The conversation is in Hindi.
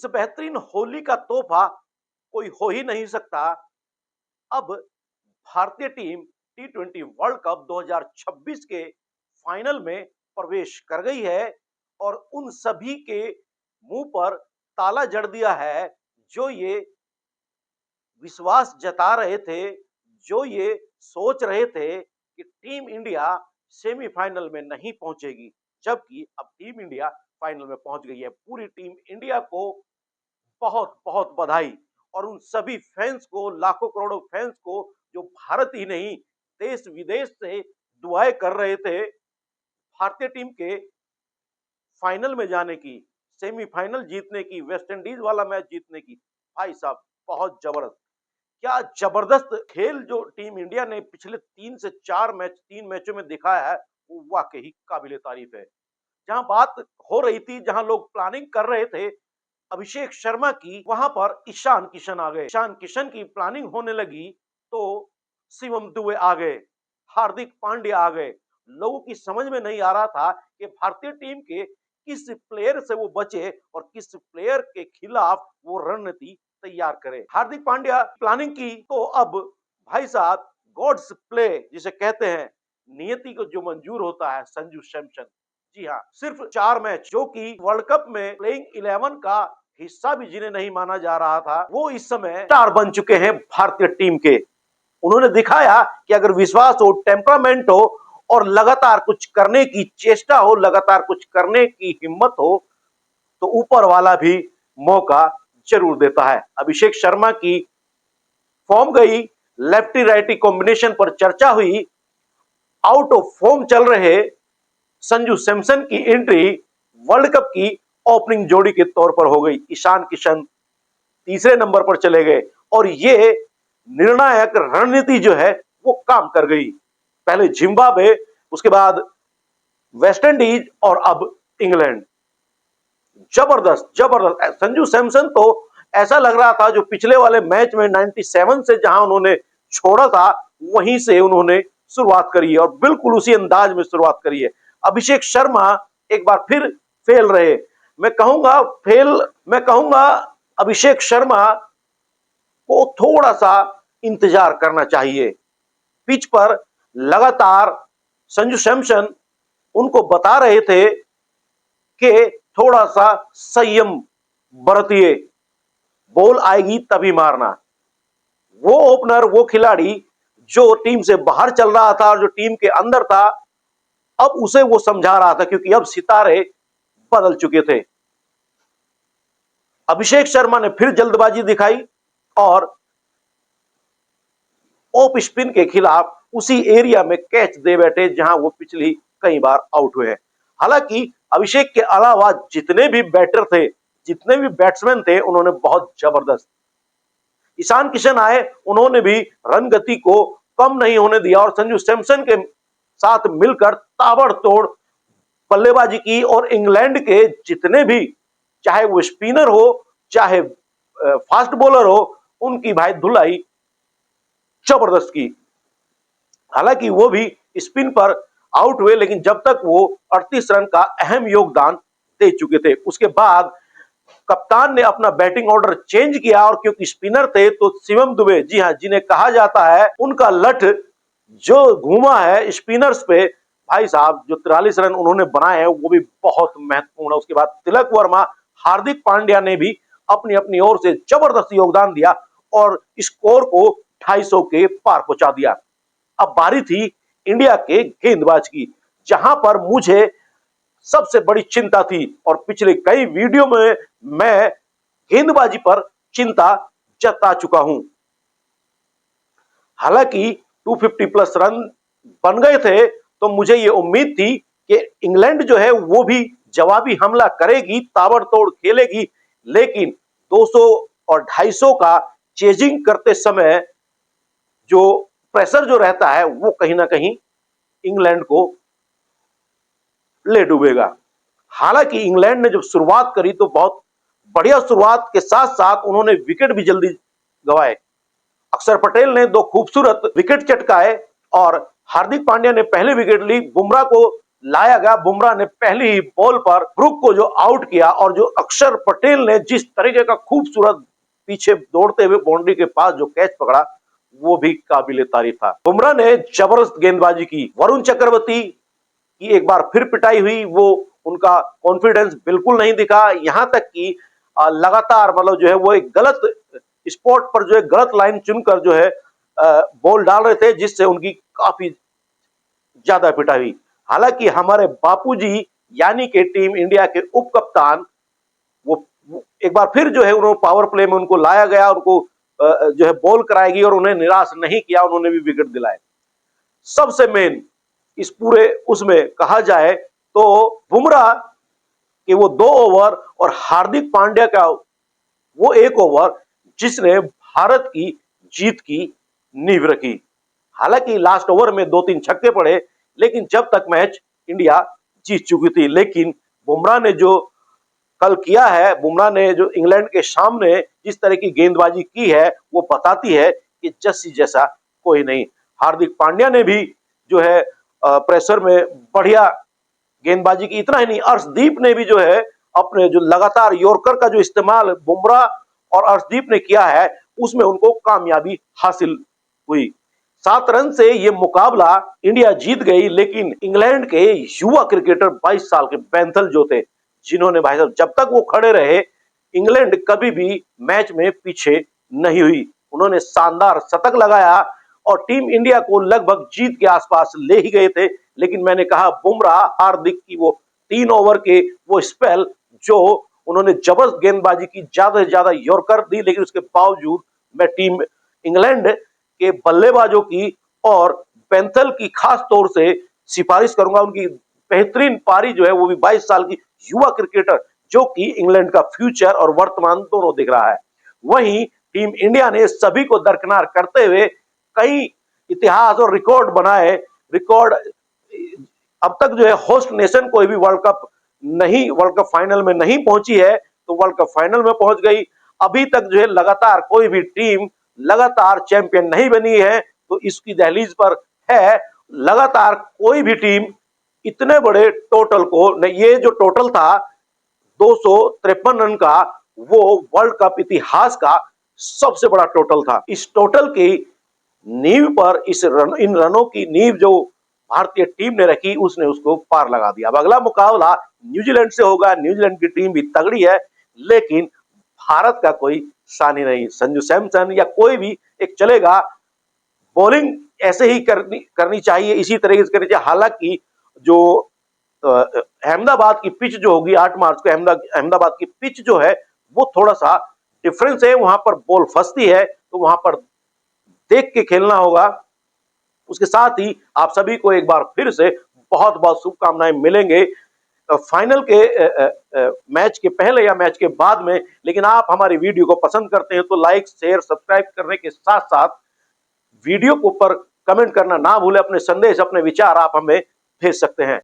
इस बेहतरीन होली का तोहफा कोई हो ही नहीं सकता। अब भारतीय टीम टी20 वर्ल्ड कप 2026 के फाइनल में प्रवेश कर गई है और उन सभी के मुंह पर ताला जड़ दिया है जो ये विश्वास जता रहे थे, जो ये सोच रहे थे कि टीम इंडिया सेमीफाइनल में नहीं पहुंचेगी, जबकि अब टीम इंडिया फाइनल में पहुंच गई है। पूरी टीम इंडिया को बहुत बहुत बधाई और उन सभी फैंस को, लाखों करोड़ों फैंस को जो भारत ही नहीं देश विदेश से दुआएं कर रहे थे भारतीय टीम के फाइनल में जाने की, सेमीफाइनल जीतने की, वेस्ट इंडीज वाला मैच जीतने की। भाई साहब बहुत जबरदस्त, क्या जबरदस्त खेल जो टीम इंडिया ने पिछले 3 मैचों में दिखाया है वो वाकई काबिले तारीफ है। जहां बात हो रही थी, जहां लोग प्लानिंग कर रहे थे अभिषेक शर्मा की, वहां पर ईशान किशन आ गए। ईशान किशन की प्लानिंग होने लगी तो शिवम दुबे आ गए, हार्दिक पांड्या आ गए। लोगों की समझ में नहीं आ रहा था कि भारतीय टीम के किस प्लेयर से वो बचे और किस प्लेयर के खिलाफ वो रणनीति तैयार करे। हार्दिक पांड्या प्लानिंग की तो अब भाई साहब गॉड्स प्ले जिसे कहते हैं, नियति को जो मंजूर होता है, संजू सैमसन, जी हाँ, सिर्फ 4 मैच जो कि वर्ल्ड कप में प्लेइंग 11 का हिस्सा भी जिन्हें नहीं माना जा रहा था, वो इस समय स्टार बन चुके हैं भारतीय टीम के। उन्होंने दिखाया कि अगर विश्वास हो, टेम्परामेंट हो और लगातार कुछ करने की चेष्टा हो, लगातार कुछ करने की हिम्मत हो तो ऊपर वाला भी मौका जरूर देता है। अभिषेक शर्मा की फॉर्म गई, लेफ्टी राइटी कॉम्बिनेशन पर चर्चा हुई, आउट ऑफ फॉर्म चल रहे संजू सैमसन की एंट्री वर्ल्ड कप की ओपनिंग जोड़ी के तौर पर हो गई। ईशान किशन तीसरे नंबर पर चले गए और ये निर्णायक रणनीति जो है वो काम कर गई। पहले जिम्बाब्वे, उसके बाद वेस्ट इंडीज और अब इंग्लैंड। जबरदस्त जबरदस्त। संजू सैमसन तो ऐसा लग रहा था जो पिछले वाले मैच में 97 से जहां उन्होंने छोड़ा था वहीं से उन्होंने शुरुआत करी है और बिल्कुल उसी अंदाज में शुरुआत करी है। अभिषेक शर्मा एक बार फिर फेल रहे। मैं कहूंगा अभिषेक शर्मा को थोड़ा सा इंतजार करना चाहिए। पिच पर लगातार संजू सैमसन उनको बता रहे थे कि थोड़ा सा संयम बरतिए, बॉल आएगी तभी मारना। वो ओपनर, वो खिलाड़ी जो टीम से बाहर चल रहा था और जो टीम के अंदर था, अब उसे वो समझा रहा था क्योंकि अब सितारे बदल चुके थे। अभिषेक शर्मा ने फिर जल्दबाजी दिखाई और ऑफ स्पिन के खिलाफ उसी एरिया में कैच दे बैठे जहां वो पिछली कई बार आउट हुए हैं। हालांकि अभिषेक के अलावा जितने भी बैटर थे, जितने भी बैट्समैन थे, उन्होंने बहुत जबरदस्त। ईशान किशन आए, उन्होंने भी रन गति को कम नहीं होने दिया और संजू सैमसन के साथ मिलकर ताबड़तोड़ बल्लेबाजी की और इंग्लैंड के जितने भी, चाहे वो स्पिनर हो चाहे फास्ट बॉलर हो, उनकी भाई धुलाई जबरदस्त की। हालांकि वो भी स्पिन पर आउट हुए, लेकिन जब तक वो 38 रन का अहम योगदान दे चुके थे। उसके बाद कप्तान ने अपना बैटिंग ऑर्डर चेंज किया और क्योंकि स्पिनर थे तो शिवम दुबे, जी हां, जिन्हें कहा जाता है उनका लठ जो घूमा है स्पिनर्स पे, भाई साहब जो 43 रन उन्होंने बनाए हैं वो भी बहुत महत्वपूर्ण है। उसके बाद तिलक वर्मा, हार्दिक पांड्या ने भी अपनी अपनी ओर से जबरदस्त योगदान दिया और स्कोर को 250 के पार पहुंचा दिया। अब बारी थी इंडिया के गेंदबाज की, जहां पर मुझे सबसे बड़ी चिंता थी और पिछले कई वीडियो में मैं गेंदबाजी पर चिंता जता चुका हूं। हालांकि 250 प्लस रन बन गए थे तो मुझे यह उम्मीद थी कि इंग्लैंड जो है वो भी जवाबी हमला करेगी, ताबड़तोड़ खेलेगी, लेकिन 200 और 250 का चेजिंग करते समय जो प्रेशर जो रहता है वो कहीं ना कहीं इंग्लैंड को ले डूबेगा। हालांकि इंग्लैंड ने जब शुरुआत करी तो बहुत बढ़िया शुरुआत के साथ साथ उन्होंने विकेट भी जल्दी गंवाए। अक्षर पटेल ने 2 खूबसूरत विकेट चटकाए और हार्दिक पांड्या ने पहले विकेट ली। बुमराह को लाया गया। बुमराह ने पहली ही बॉल पर ब्रुक को जो आउट किया और जो अक्षर पटेल ने जिस तरीके का खूबसूरत पीछे दौड़ते हुए बाउंड्री के पास जो कैच पकड़ा, वो भी काबिले तारीफ था। बुमराह ने जबरदस्त गेंदबाजी की। वरुण चक्रवर्ती की एक बार फिर पिटाई हुई, वो उनका कॉन्फिडेंस बिल्कुल नहीं दिखा। यहां तक कि लगातार मतलब जो है वो एक गलत स्पॉट पर जो है गलत लाइन चुनकर जो है बॉल डाल रहे थे, जिससे उनकी काफी ज्यादा पिटाई हुई। हालांकि हमारे बापूजी यानी कि टीम इंडिया के उप कप्तान वो एक बार फिर जो है उन्होंने पावर प्ले में उनको लाया गया, उनको जो है बॉल कराएगी और उन्हें निराश नहीं किया, उन्होंने भी विकेट दिलाए। सबसे मेन इस पूरे उसमें कहा जाए तो बुमराह के वो 2 ओवर और हार्दिक पांड्या का वो 1 ओवर जिसने भारत की जीत की नींव रखी। हालांकि लास्ट ओवर में 2-3 छक्के पड़े, लेकिन जब तक मैच इंडिया जीत चुकी थी। लेकिन बुमराह ने जो कल किया है, बुमराह ने जो इंग्लैंड के सामने जिस तरह की गेंदबाजी की है, वो बताती है कि जस्सी जैसा कोई नहीं। हार्दिक पांड्या ने भी जो है प्रेशर में बढ़िया गेंदबाजी की। इतना ही नहीं, अर्शदीप ने भी जो है अपने जो लगातार यॉर्कर का जो इस्तेमाल बुमराह और अर्शदीप ने किया है, उसमें उनको कामयाबी हासिल हुई। 7 रन से ये मुकाबला इंडिया जीत गई। लेकिन इंग्लैंड के युवा क्रिकेटर 22 साल के बेंथल जो थे, जिन्होंने भाई साहब जब तक वो खड़े रहे, इंग्लैंड कभी भी मैच में पीछे नहीं हुई। उन्होंने शानदार शतक लगाया और टीम इंडिया को लगभग जीत के आसपास ले ही गए थे। लेकिन मैंने कहा बुमराह हार्दिक की वो 3 ओवर के वो स्पेल जो उन्होंने जबरदस्त गेंदबाजी की, ज्यादा से ज्यादा यॉर्कर दी, लेकिन उसके बावजूद मैं टीम इंग्लैंड के बल्लेबाजों की और पेंथल की खास तौर से सिफारिश करूंगा। उनकी बेहतरीन पारी जो है वो भी 22 साल की युवा क्रिकेटर जो कि इंग्लैंड का फ्यूचर और वर्तमान दोनों दिख रहा है। वहीं टीम इंडिया ने सभी को दरकिनार करते हुए कई इतिहास और रिकॉर्ड बनाए। रिकॉर्ड अब तक जो है होस्ट नेशन कोई भी वर्ल्ड कप फाइनल में नहीं पहुंची है, तो वर्ल्ड कप फाइनल में पहुंच गई। अभी तक जो है लगातार कोई भी टीम लगातार चैंपियन नहीं बनी है, तो इसकी दहलीज पर है। लगातार कोई भी टीम इतने बड़े टोटल को, ये जो टोटल था 253 रन का, वो वर्ल्ड कप इतिहास का सबसे बड़ा टोटल था। इस टोटल की नींव पर इन रनों की नींव जो भारतीय टीम ने रखी, उसने उसको पार लगा दिया। अब अगला मुकाबला न्यूजीलैंड से होगा। न्यूजीलैंड की टीम भी तगड़ी है, लेकिन भारत का कोई सानी नहीं। संजू सैमसन या कोई भी एक चलेगा। बॉलिंग ऐसे ही करनी चाहिए, इसी तरीके से करनी चाहिए। हालांकि जो अहमदाबाद की पिच जो होगी 8 मार्च को, अहमदाबाद की पिच जो है वो थोड़ा सा डिफरेंस है, वहां पर बॉल फंसती है, तो वहां पर देख के खेलना होगा। उसके साथ ही आप सभी को एक बार फिर से बहुत बहुत शुभकामनाएं मिलेंगे फाइनल के मैच के पहले या मैच के बाद में। लेकिन आप हमारी वीडियो को पसंद करते हैं तो लाइक शेयर सब्सक्राइब करने के साथ साथ वीडियो के ऊपर कमेंट करना ना भूलें। अपने संदेश अपने विचार आप हमें भेज सकते हैं।